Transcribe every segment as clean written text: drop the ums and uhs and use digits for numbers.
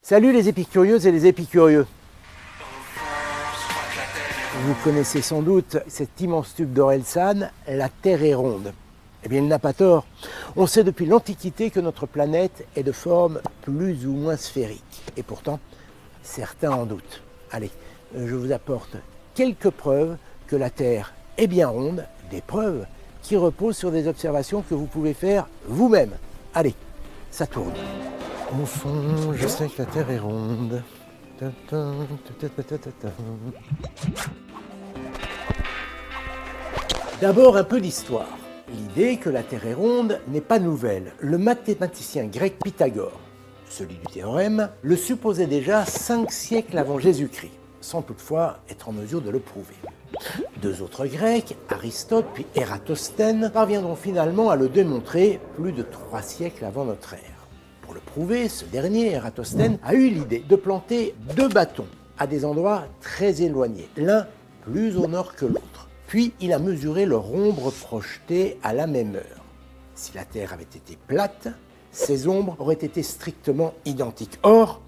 Salut les épicurieuses et les épicurieux. Vous connaissez sans doute cet immense tube d'Orelsan, la Terre est ronde. Eh bien, il n'a pas tort. On sait depuis l'Antiquité que notre planète est de forme plus ou moins sphérique. Et pourtant, certains en doutent. Allez, je vous apporte quelques preuves que la Terre est bien ronde, des preuves qui reposent sur des observations que vous pouvez faire vous-même. Allez, ça tourne. Au fond, je sais que la Terre est ronde. D'abord, un peu d'histoire. L'idée que la Terre est ronde n'est pas nouvelle. Le mathématicien grec Pythagore, celui du théorème, le supposait déjà 5 siècles avant Jésus-Christ, sans toutefois être en mesure de le prouver. Deux autres Grecs, Aristote puis Ératosthène, parviendront finalement à le démontrer plus de 3 siècles avant notre ère. Pour le prouver, ce dernier, Ératosthène, a eu l'idée de planter 2 bâtons à des endroits très éloignés, l'un plus au nord que l'autre. Puis il a mesuré leur ombre projetée à la même heure. Si la Terre avait été plate, ces ombres auraient été strictement identiques. Or,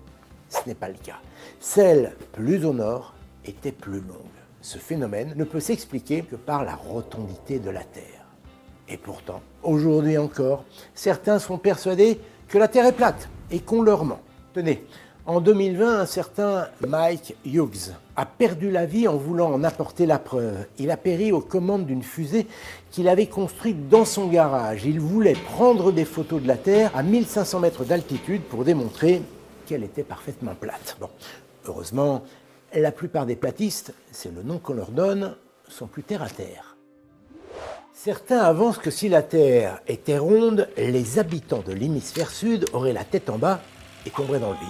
ce n'est pas le cas. Celle plus au nord était plus longue. Ce phénomène ne peut s'expliquer que par la rotondité de la Terre. Et pourtant, aujourd'hui encore, certains sont persuadés que la Terre est plate et qu'on leur ment. Tenez, en 2020, un certain Mike Hughes a perdu la vie en voulant en apporter la preuve. Il a péri aux commandes d'une fusée qu'il avait construite dans son garage. Il voulait prendre des photos de la Terre à 1500 mètres d'altitude pour démontrer qu'elle était parfaitement plate. Bon, heureusement, la plupart des platistes, c'est le nom qu'on leur donne, sont plus terre à terre. Certains avancent que si la Terre était ronde, les habitants de l'hémisphère sud auraient la tête en bas et tomberaient dans le vide.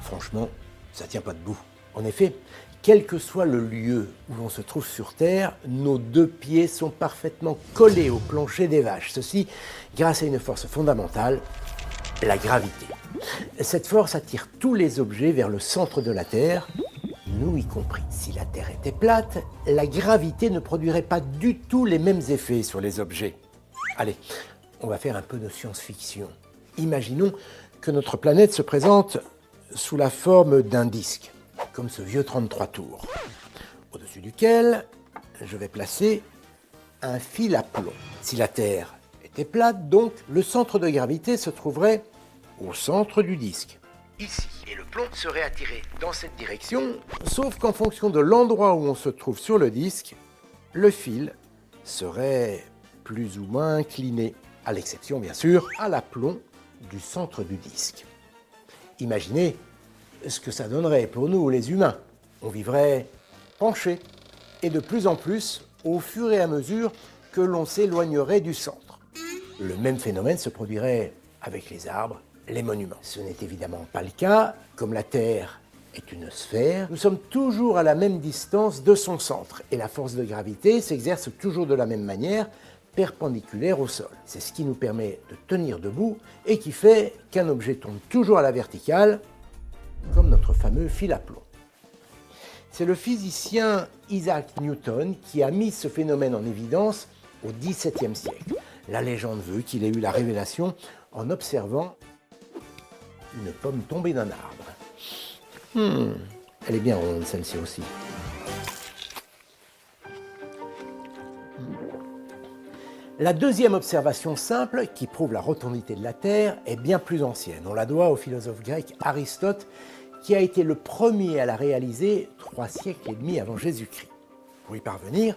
Franchement, ça ne tient pas debout. En effet, quel que soit le lieu où l'on se trouve sur Terre, nos 2 pieds sont parfaitement collés au plancher des vaches. Ceci grâce à une force fondamentale, la gravité. Cette force attire tous les objets vers le centre de la Terre, nous y compris. Si la Terre était plate, la gravité ne produirait pas du tout les mêmes effets sur les objets. Allez, on va faire un peu de science-fiction. Imaginons que notre planète se présente sous la forme d'un disque, comme ce vieux 33 tours, au-dessus duquel je vais placer un fil à plomb. Si la Terre était plate, donc, le centre de gravité se trouverait au centre du disque, ici. Et le plomb serait attiré dans cette direction, sauf qu'en fonction de l'endroit où on se trouve sur le disque, le fil serait plus ou moins incliné, à l'exception bien sûr à l'aplomb du centre du disque. Imaginez ce que ça donnerait pour nous les humains. On vivrait penché et de plus en plus au fur et à mesure que l'on s'éloignerait du centre. Le même phénomène se produirait avec les arbres, les monuments. Ce n'est évidemment pas le cas. Comme la Terre est une sphère, nous sommes toujours à la même distance de son centre et la force de gravité s'exerce toujours de la même manière, perpendiculaire au sol. C'est ce qui nous permet de tenir debout et qui fait qu'un objet tombe toujours à la verticale, comme notre fameux fil à plomb. C'est le physicien Isaac Newton qui a mis ce phénomène en évidence au XVIIe siècle. La légende veut qu'il ait eu la révélation en observant une pomme tombée d'un arbre. Elle est bien ronde, celle-ci aussi. La deuxième observation simple, qui prouve la rotondité de la Terre, est bien plus ancienne. On la doit au philosophe grec Aristote, qui a été le premier à la réaliser 3 siècles et demi avant Jésus-Christ. Pour y parvenir,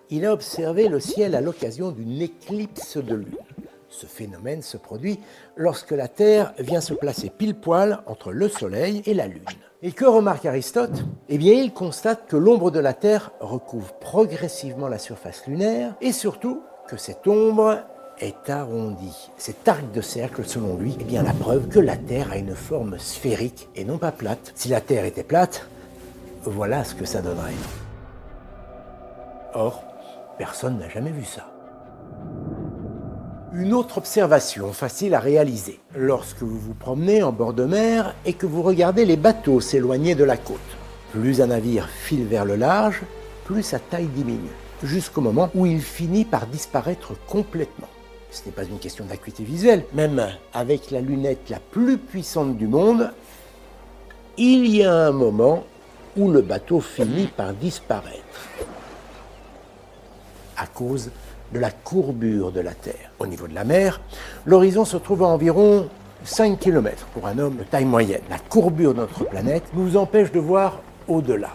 il a observé le ciel à l'occasion d'une éclipse de lune. Ce phénomène se produit lorsque la Terre vient se placer pile-poil entre le Soleil et la Lune. Et que remarque Aristote ? Eh bien, il constate que l'ombre de la Terre recouvre progressivement la surface lunaire et surtout que cette ombre est arrondie. Cet arc de cercle, selon lui, est bien la preuve que la Terre a une forme sphérique et non pas plate. Si la Terre était plate, voilà ce que ça donnerait. Or, personne n'a jamais vu ça. Une autre observation facile à réaliser, lorsque vous vous promenez en bord de mer et que vous regardez les bateaux s'éloigner de la côte. Plus un navire file vers le large, plus sa taille diminue, jusqu'au moment où il finit par disparaître complètement. Ce n'est pas une question d'acuité visuelle, même avec la lunette la plus puissante du monde, il y a un moment où le bateau finit par disparaître à cause de la courbure de la Terre. Au niveau de la mer, l'horizon se trouve à environ 5 km pour un homme de taille moyenne. La courbure de notre planète nous empêche de voir au-delà.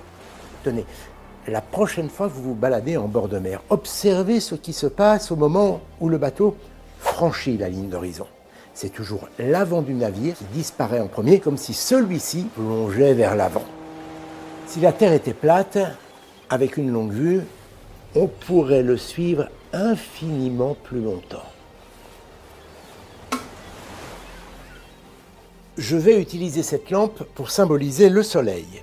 Tenez, la prochaine fois que vous vous baladez en bord de mer, observez ce qui se passe au moment où le bateau franchit la ligne d'horizon. C'est toujours l'avant du navire qui disparaît en premier, comme si celui-ci plongeait vers l'avant. Si la Terre était plate, avec une longue vue, on pourrait le suivre infiniment plus longtemps. Je vais utiliser cette lampe pour symboliser le Soleil.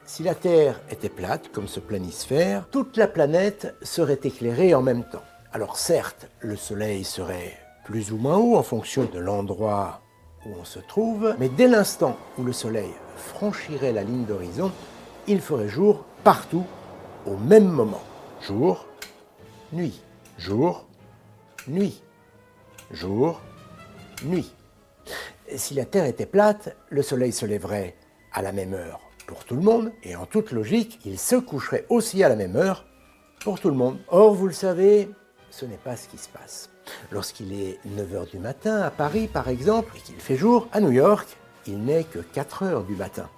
Si la Terre était plate, comme ce planisphère, toute la planète serait éclairée en même temps. Alors certes, le Soleil serait plus ou moins haut en fonction de l'endroit où on se trouve, mais dès l'instant où le Soleil franchirait la ligne d'horizon, il ferait jour partout au même moment. Jour, nuit, jour, nuit, jour, nuit. Si la Terre était plate, le Soleil se lèverait à la même heure pour tout le monde, et en toute logique, il se coucherait aussi à la même heure pour tout le monde. Or, vous le savez, ce n'est pas ce qui se passe. Lorsqu'il est 9 h du matin à Paris, par exemple, et qu'il fait jour, à New York, il n'est que 4 h du matin,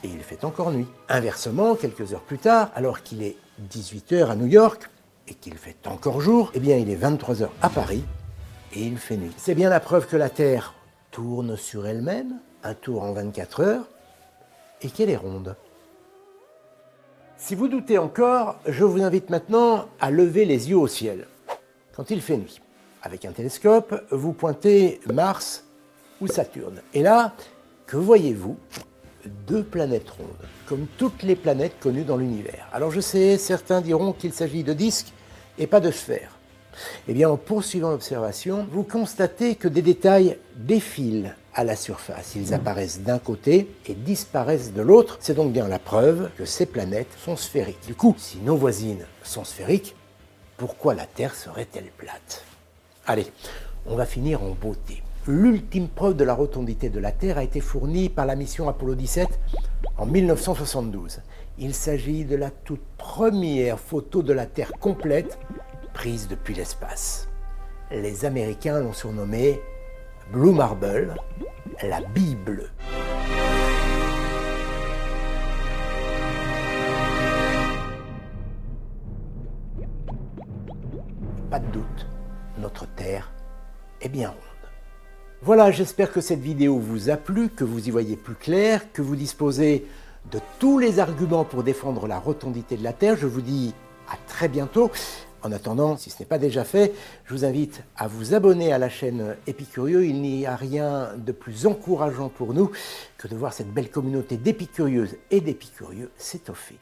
et il fait encore nuit. Inversement, quelques heures plus tard, alors qu'il est 18 h à New York, et qu'il fait encore jour, eh bien il est 23 h à Paris, et il fait nuit. C'est bien la preuve que la Terre tourne sur elle-même, un tour en 24 heures, et qu'elle est ronde. Si vous doutez encore, je vous invite maintenant à lever les yeux au ciel, quand il fait nuit. Avec un télescope, vous pointez Mars ou Saturne. Et là, que voyez-vous? Deux planètes rondes, comme toutes les planètes connues dans l'univers. Alors je sais, certains diront qu'il s'agit de disques et pas de sphères. Eh bien, en poursuivant l'observation, vous constatez que des détails défilent à la surface. Ils apparaissent d'un côté et disparaissent de l'autre. C'est donc bien la preuve que ces planètes sont sphériques. Du coup, si nos voisines sont sphériques, pourquoi la Terre serait-elle plate? Allez, on va finir en beauté. L'ultime preuve de la rotondité de la Terre a été fournie par la mission Apollo 17 en 1972. Il s'agit de la toute première photo de la Terre complète prise depuis l'espace. Les Américains l'ont surnommée Blue Marble, la bille bleue. Pas de doute, notre Terre est bien ronde. Voilà, j'espère que cette vidéo vous a plu, que vous y voyez plus clair, que vous disposez de tous les arguments pour défendre la rotondité de la Terre. Je vous dis à très bientôt. En attendant, si ce n'est pas déjà fait, je vous invite à vous abonner à la chaîne Épicurieux. Il n'y a rien de plus encourageant pour nous que de voir cette belle communauté d'épicurieuses et d'épicurieux s'étoffer.